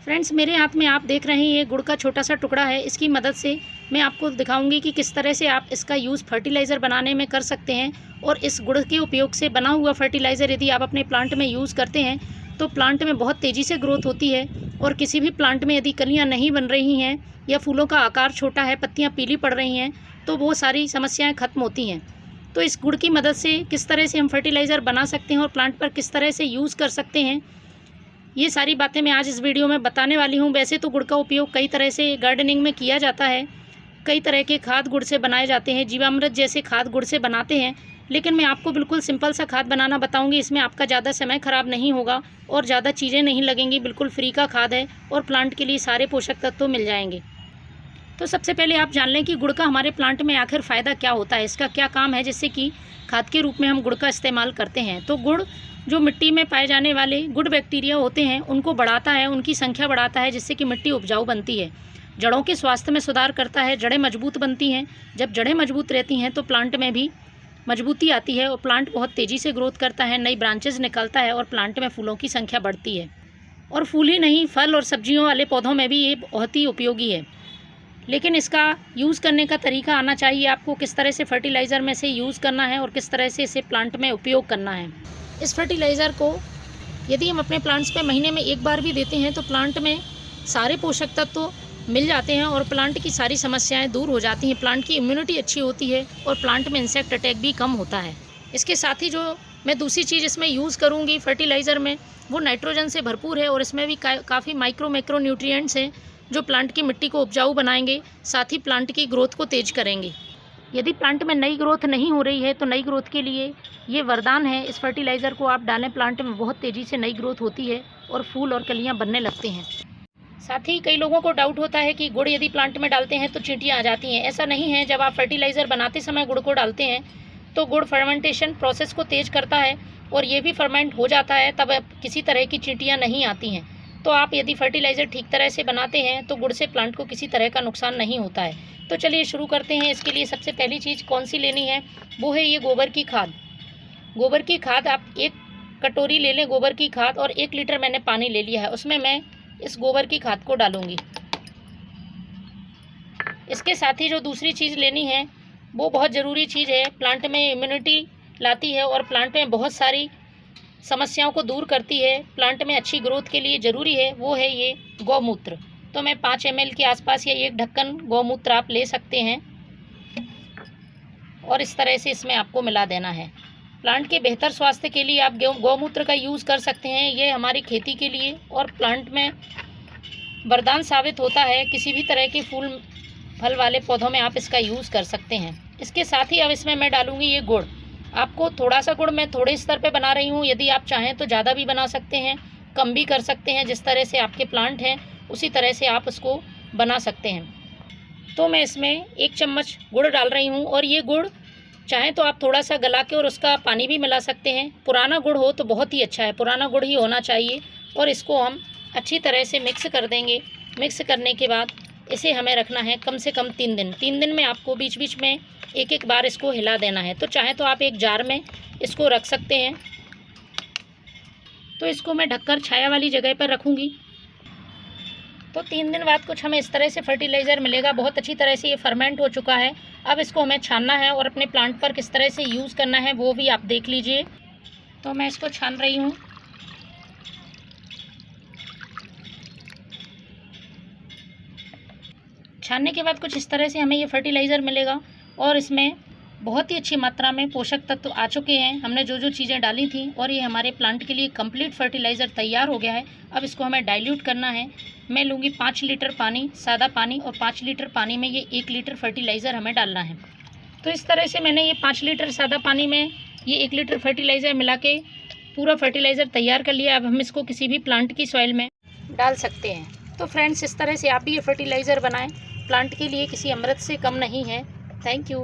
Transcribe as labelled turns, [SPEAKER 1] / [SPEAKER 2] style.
[SPEAKER 1] Friends, मेरे हाथ में आप देख रहे हैं ये गुड़ का छोटा सा टुकड़ा है। इसकी मदद से मैं आपको दिखाऊंगी कि किस तरह से आप इसका यूज़ फर्टिलाइज़र बनाने में कर सकते हैं। और इस गुड़ के उपयोग से बना हुआ फर्टिलाइज़र यदि आप अपने प्लांट में यूज़ करते हैं तो प्लांट में बहुत तेज़ी से ग्रोथ होती है। और किसी भी प्लांट में यदि कलियाँ नहीं बन रही हैं या फूलों का आकार छोटा है, पत्तियाँ पीली पड़ रही हैं, तो वो सारी समस्याएँ ख़त्म होती हैं। तो इस गुड़ की मदद से किस तरह से हम फर्टिलाइज़र बना सकते हैं और प्लांट पर किस तरह से यूज़ कर सकते हैं, ये सारी बातें मैं आज इस वीडियो में बताने वाली हूँ। वैसे तो गुड़ का उपयोग कई तरह से गार्डनिंग में किया जाता है। कई तरह के खाद गुड़ से बनाए जाते हैं, जीवामृत जैसे खाद गुड़ से बनाते हैं। लेकिन मैं आपको बिल्कुल सिंपल सा खाद बनाना बताऊंगी। इसमें आपका ज़्यादा समय ख़राब नहीं होगा और ज़्यादा चीज़ें नहीं लगेंगी। बिल्कुल फ्री का खाद है और प्लांट के लिए सारे पोषक तत्व मिल जाएंगे। तो सबसे पहले आप जान लें कि गुड़ का हमारे प्लांट में आखिर फ़ायदा क्या होता है, इसका क्या काम है जिससे कि खाद के रूप में हम गुड़ का इस्तेमाल करते हैं। तो गुड़ जो मिट्टी में पाए जाने वाले गुड बैक्टीरिया होते हैं उनको बढ़ाता है, उनकी संख्या बढ़ाता है, जिससे कि मिट्टी उपजाऊ बनती है। जड़ों के स्वास्थ्य में सुधार करता है, जड़ें मजबूत बनती हैं। जब जड़ें मजबूत रहती हैं तो प्लांट में भी मजबूती आती है और प्लांट बहुत तेज़ी से ग्रोथ करता है, नई ब्रांचेज निकलता है और प्लांट में फूलों की संख्या बढ़ती है। और फूल ही नहीं, फल और सब्जियों वाले पौधों में भी ये बहुत ही उपयोगी है। लेकिन इसका यूज़ करने का तरीका आना चाहिए आपको, किस तरह से फर्टिलाइज़र में से यूज़ करना है और किस तरह से इसे प्लांट में उपयोग करना है। इस फर्टिलाइज़र को यदि हम अपने प्लांट्स पे महीने में एक बार भी देते हैं तो प्लांट में सारे पोषक तत्व मिल जाते हैं और प्लांट की सारी समस्याएं दूर हो जाती हैं। प्लांट की इम्यूनिटी अच्छी होती है और प्लांट में इंसेक्ट अटैक भी कम होता है। इसके साथ ही जो मैं दूसरी चीज़ इसमें यूज़ करूँगी फर्टिलाइज़र में, वो नाइट्रोजन से भरपूर है और इसमें भी काफ़ी माइक्रो न्यूट्रिएंट्स हैं जो प्लांट की मिट्टी को उपजाऊ बनाएंगे, साथ ही प्लांट की ग्रोथ को तेज करेंगे। यदि प्लांट में नई ग्रोथ नहीं हो रही है तो नई ग्रोथ के लिए ये वरदान है। इस फर्टिलाइज़र को आप डालें, प्लांट में बहुत तेज़ी से नई ग्रोथ होती है और फूल और कलियां बनने लगते हैं। साथ ही कई लोगों को डाउट होता है कि गुड़ यदि प्लांट में डालते हैं तो चींटियां आ जाती हैं। ऐसा नहीं है। जब आप फर्टिलाइज़र बनाते समय गुड़ को डालते हैं तो गुड़ फर्मेंटेशन प्रोसेस को तेज़ करता है और ये भी फर्मेंट हो जाता है, तब किसी तरह की चींटियाँ नहीं आती हैं। तो आप यदि फर्टिलाइज़र ठीक तरह से बनाते हैं तो गुड़ से प्लांट को किसी तरह का नुकसान नहीं होता है। तो चलिए शुरू करते हैं। इसके लिए सबसे पहली चीज़ कौन सी लेनी है, वो है ये गोबर की खाद। गोबर की खाद आप 1 कटोरी ले लें गोबर की खाद, और 1 लीटर मैंने पानी ले लिया है, उसमें मैं इस गोबर की खाद को डालूंगी। इसके साथ ही जो दूसरी चीज़ लेनी है वो बहुत ज़रूरी चीज़ है, प्लांट में इम्यूनिटी लाती है और प्लांट में बहुत सारी समस्याओं को दूर करती है, प्लांट में अच्छी ग्रोथ के लिए ज़रूरी है, वो है ये गौमूत्र। तो मैं 5 ml के आसपास या 1 ढक्कन गौमूत्र आप ले सकते हैं और इस तरह से इसमें आपको मिला देना है। प्लांट के बेहतर स्वास्थ्य के लिए आप गौमूत्र का यूज़ कर सकते हैं। ये हमारी खेती के लिए और प्लांट में वरदान साबित होता है। किसी भी तरह के फूल फल वाले पौधों में आप इसका यूज़ कर सकते हैं। इसके साथ ही अब इसमें मैं डालूँगी ये गुड़। आपको थोड़ा सा गुड़ मैं थोड़े स्तर पे बना रही हूँ, यदि आप चाहें तो ज़्यादा भी बना सकते हैं, कम भी कर सकते हैं। जिस तरह से आपके प्लांट हैं उसी तरह से आप उसको बना सकते हैं। तो मैं इसमें 1 चम्मच गुड़ डाल रही हूँ और ये गुड़ चाहें तो आप थोड़ा सा गला के और उसका पानी भी मिला सकते हैं। पुराना गुड़ हो तो बहुत ही अच्छा है, पुराना गुड़ ही होना चाहिए। और इसको हम अच्छी तरह से मिक्स कर देंगे। मिक्स करने के बाद इसे हमें रखना है कम से कम 3 दिन। 3 दिन में आपको बीच बीच में एक बार इसको हिला देना है। तो चाहे तो आप एक जार में इसको रख सकते हैं। तो इसको मैं ढककर छाया वाली जगह पर रखूँगी। तो 3 दिन बाद कुछ हमें इस तरह से फर्टिलाइज़र मिलेगा। बहुत अच्छी तरह से ये फर्मेंट हो चुका है। अब इसको हमें छानना है और अपने प्लांट पर किस तरह से यूज़ करना है वो भी आप देख लीजिए। तो मैं इसको छान रही हूँ। छानने के बाद कुछ इस तरह से हमें ये फर्टिलाइज़र मिलेगा और इसमें बहुत ही अच्छी मात्रा में पोषक तत्व आ चुके हैं। हमने जो जो चीज़ें डाली थी और ये हमारे प्लांट के लिए कंप्लीट फर्टिलाइज़र तैयार हो गया है। अब इसको हमें डाइल्यूट करना है। मैं लूँगी 5 लीटर पानी, सादा पानी, और 5 लीटर पानी में ये 1 लीटर फर्टिलाइज़र हमें डालना है। तो इस तरह से मैंने ये 5 लीटर सादा पानी में ये 1 लीटर फर्टिलाइज़र मिला के पूरा फर्टिलाइज़र तैयार कर लिया। अब हम इसको किसी भी प्लांट की सॉइल में डाल सकते हैं। तो फ्रेंड्स, इस तरह से आप भी ये फर्टिलाइज़र बनाएँ, प्लांट के लिए किसी अमृत से कम नहीं है। Thank you.